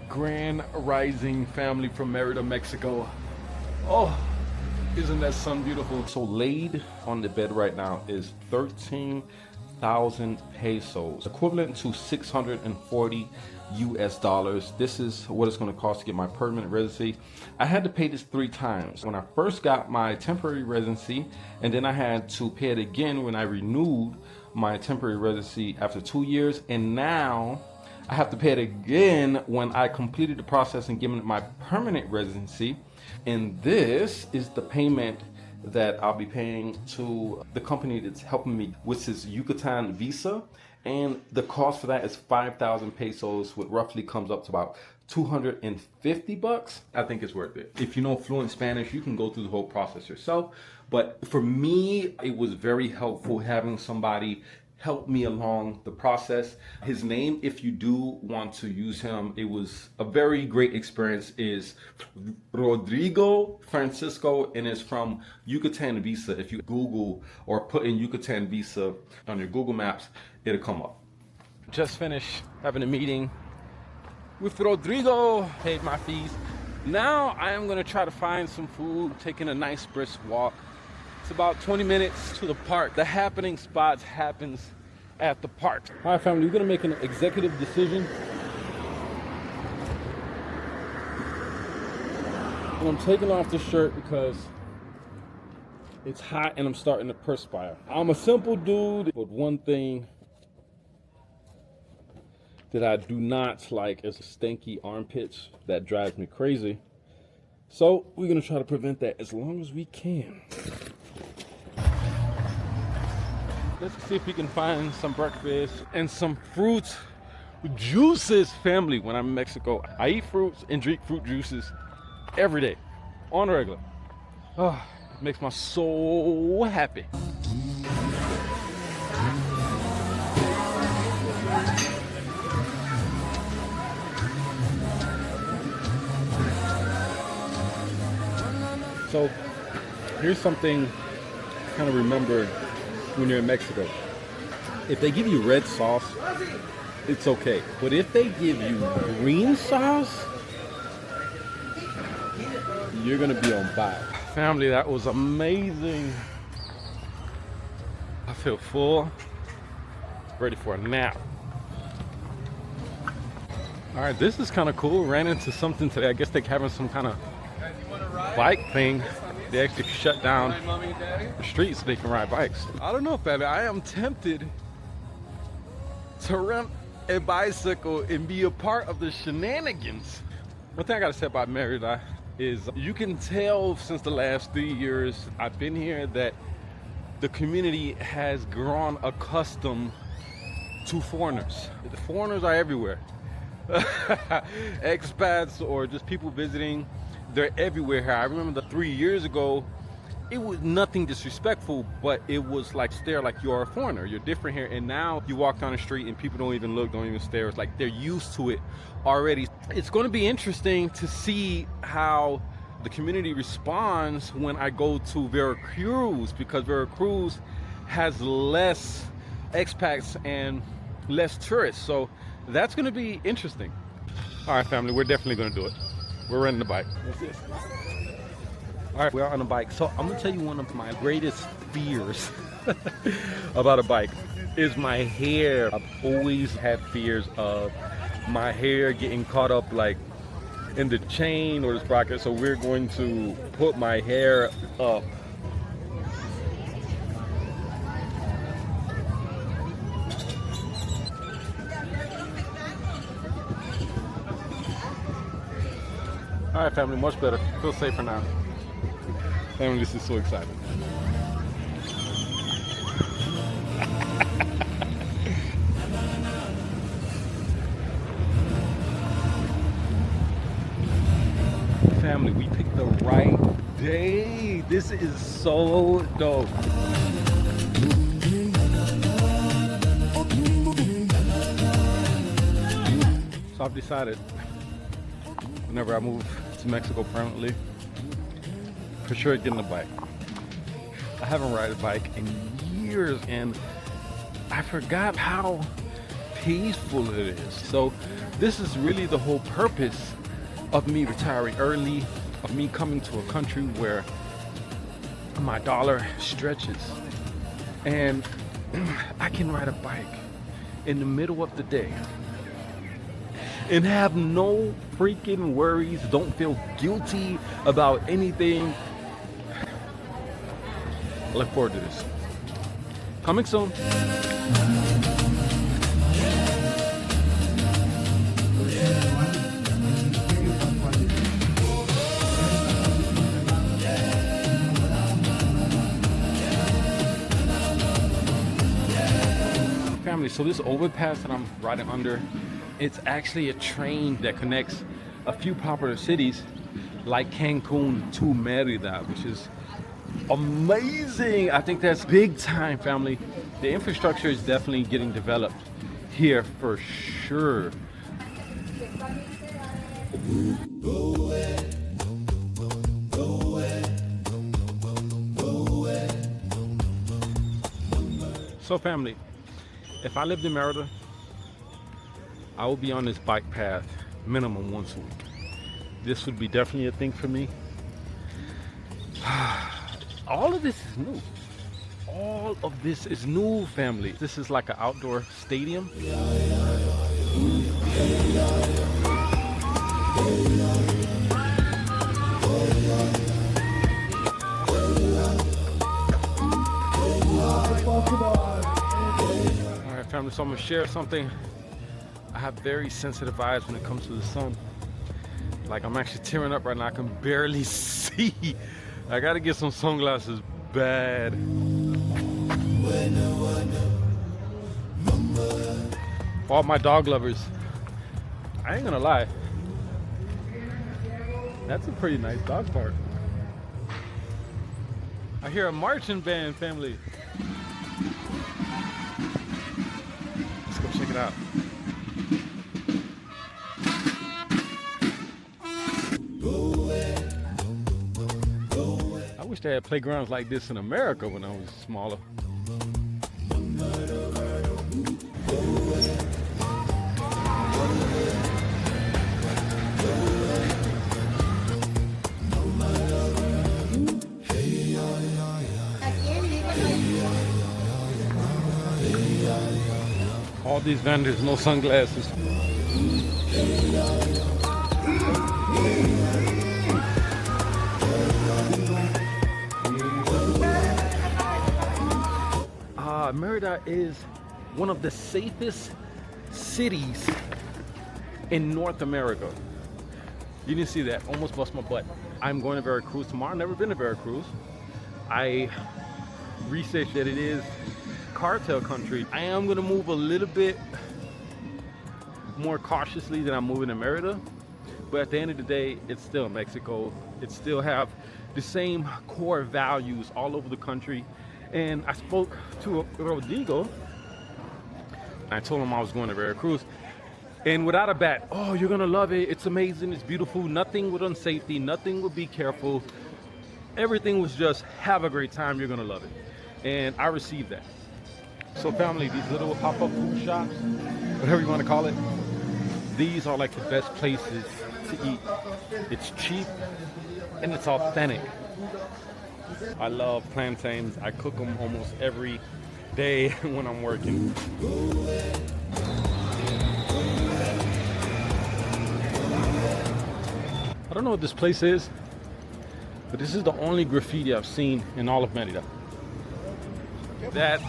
Grand Rising family from Mérida, Mexico. Oh, isn't that sun beautiful? So laid on the bed right now is 13,000 pesos, equivalent to 640 US dollars. This is what it's going to cost to get my permanent residency. I had to pay this 3 times. When I first got my temporary residency, and then I had to pay it again when I renewed my temporary residency after 2 years, and now I have to pay it again when I completed the process and given it my permanent residency. And this is the payment that I'll be paying to the company that's helping me, which is Yucatan Visa. And the cost for that is 5,000 pesos, which roughly comes up to about 250 bucks. I think it's worth it. If you know fluent Spanish, you can go through the whole process yourself. But for me, it was very helpful having somebody help me along the process. His name, if you do want to use him, it was a very great experience, is Rodrigo Francisco, and it's from Yucatan Visa. If you Google or put in Yucatan Visa on your Google Maps, it'll come up. Just finished having a meeting with Rodrigo, paid my fees. Now I am gonna try to find some food, taking a nice brisk walk. It's about 20 minutes to the park. The happening spots happens at the park. All right, family, we're gonna make an executive decision. I'm taking off the shirt because it's hot and I'm starting to perspire. I'm a simple dude, but one thing that I do not like is stinky armpits. That drives me crazy. So we're gonna try to prevent that as long as we can. Let's see if we can find some breakfast and some fruits, juices, family. When I'm in Mexico, I eat fruits and drink fruit juices every day, on the regular. Oh, it makes my soul happy. So here's something to kind of remember when you're in Mexico. If they give you red sauce, it's okay. But if they give you green sauce, you're gonna be on fire. Family, that was amazing. I feel full, ready for a nap. All right, this is kind of cool. Ran into something today. I guess they're having some kind of bike thing. They actually shut down the streets so they can ride bikes. I don't know, family. I am tempted to rent a bicycle and be a part of the shenanigans. One thing I gotta say about Mérida is you can tell since the last 3 years I've been here that the community has grown accustomed to foreigners. The foreigners are everywhere. Expats or just people visiting. They're everywhere here. I remember 3 years ago, it was nothing disrespectful, but it was like stare like you're a foreigner. You're different here. And now you walk down the street and people don't even look, don't even stare. It's like they're used to it already. It's going to be interesting to see how the community responds when I go to Veracruz, because Veracruz has less expats and less tourists. So that's going to be interesting. All right, family, we're definitely going to do it. We're renting a bike. What's this? All right, we're on a bike. So I'm gonna tell you one of my greatest fears about a bike is my hair. I've always had fears of my hair getting caught up like in the chain or the sprocket. So we're going to put my hair up. All right, family, much better. Feel safer now. Family, this is so exciting. Family, we picked the right day. This is so dope. So I've decided whenever I move to Mexico permanently, for sure getting a bike. I haven't ride a bike in years and I forgot how peaceful it is. So this is really the whole purpose of me retiring early, of me coming to a country where my dollar stretches and I can ride a bike in the middle of the day and have no freaking worries, don't feel guilty about anything. I look forward to this. Coming soon. Family, so this overpass that I'm riding under, it's actually a train that connects a few popular cities like Cancun to Mérida, which is amazing. I think that's big time, family. The infrastructure is definitely getting developed here for sure. So family, if I lived in Mérida, I would be on this bike path minimum once a week. This would be definitely a thing for me. All of this is new. All of this is new, family. This is like an outdoor stadium. All right, family, so I'm gonna share something. I have very sensitive eyes when it comes to the sun. Like I'm actually tearing up right now. I can barely see. I gotta get some sunglasses bad. All my dog lovers, I ain't gonna lie, that's a pretty nice dog park. I hear a marching band, family. Let's go check it out. I wish they had playgrounds like this in America when I was smaller. All these vendors, no sunglasses. Mérida is one of the safest cities in North America. You didn't see that, almost bust my butt. I'm going to Veracruz tomorrow. Never been to Veracruz. I researched that it is cartel country. I am going to move a little bit more cautiously than I'm moving to Mérida, but at the end of the day, it's still Mexico. It still have the same core values all over the country. And I spoke to Rodrigo. I told him I was going to Veracruz. And without a bat, oh, you're gonna love it. It's amazing, it's beautiful. Nothing with unsafety, nothing with be careful. Everything was just have a great time, you're gonna love it. And I received that. So family, these little pop-up food shops, whatever you wanna call it, these are like the best places to eat. It's cheap and it's authentic. I love plantains. I cook them almost every day when I'm working. I don't know what this place is, but this is the only graffiti I've seen in all of Mérida. That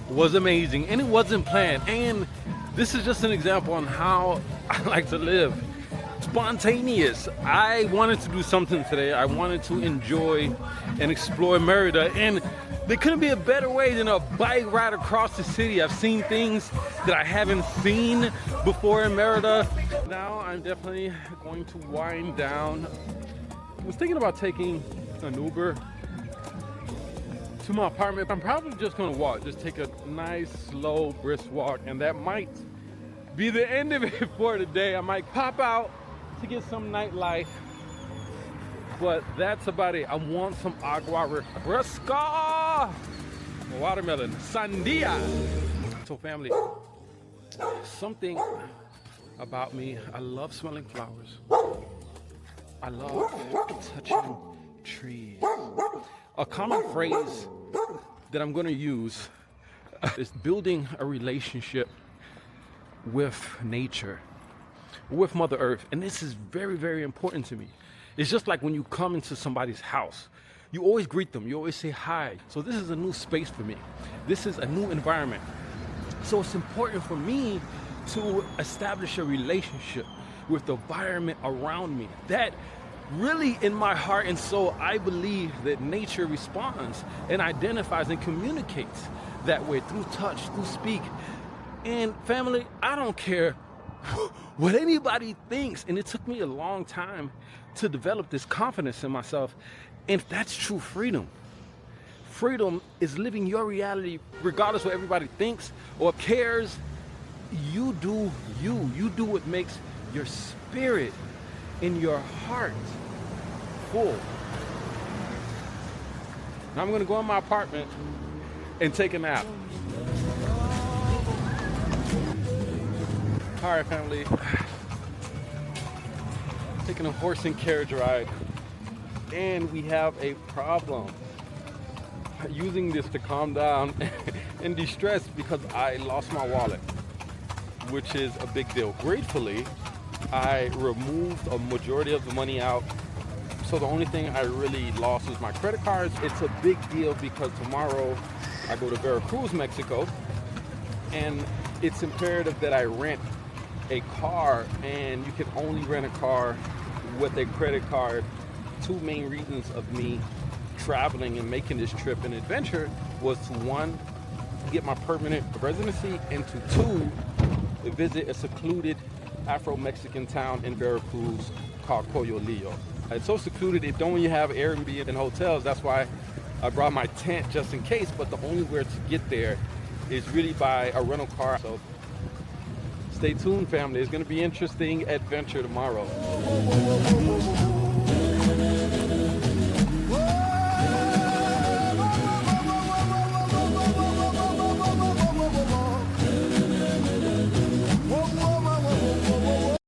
was amazing, and it wasn't planned. And this is just an example on how I like to live. Spontaneous. I wanted to do something today. I wanted to enjoy and explore Mérida, and there couldn't be a better way than a bike ride across the city. I've seen things that I haven't seen before in Mérida. Now I'm definitely going to wind down. I was thinking about taking an Uber to my apartment. I'm probably just gonna walk, just take a nice, slow, brisk walk, and that might be the end of it for today. I might pop out to get some nightlife, but that's about it. I want some agua refresca, watermelon, sandia. So family, something about me, I love smelling flowers. I love touching trees. A common phrase that I'm gonna use is building a relationship with nature, with Mother Earth. And this is very, very important to me. It's just like when you come into somebody's house, you always greet them, you always say hi. So this is a new space for me. This is a new environment. So it's important for me to establish a relationship with the environment around me. That really, in my heart and soul, I believe that nature responds and identifies and communicates that way through touch, through speak. And family, I don't care what anybody thinks. And it took me a long time to develop this confidence in myself. And that's true freedom. Freedom is living your reality regardless of what everybody thinks or cares. You do you. You do what makes your spirit and your heart full. Now I'm gonna go in my apartment and take a nap. All right, family. Taking a horse and carriage ride, and we have a problem. Using this to calm down and de-stress because I lost my wallet, which is a big deal. Gratefully, I removed a majority of the money out. So the only thing I really lost is my credit cards. It's a big deal because tomorrow I go to Veracruz, Mexico, and it's imperative that I rent a car, and you can only rent a car with a credit card. Two main reasons of me traveling and making this trip an adventure was to, one, get my permanent residency, and to two, visit a secluded Afro-Mexican town in Veracruz called Coyolillo. It's so secluded, it don't even have Airbnb and hotels. That's why I brought my tent just in case, but the only way to get there is really by a rental car. So stay tuned, family. It's gonna be an interesting adventure tomorrow.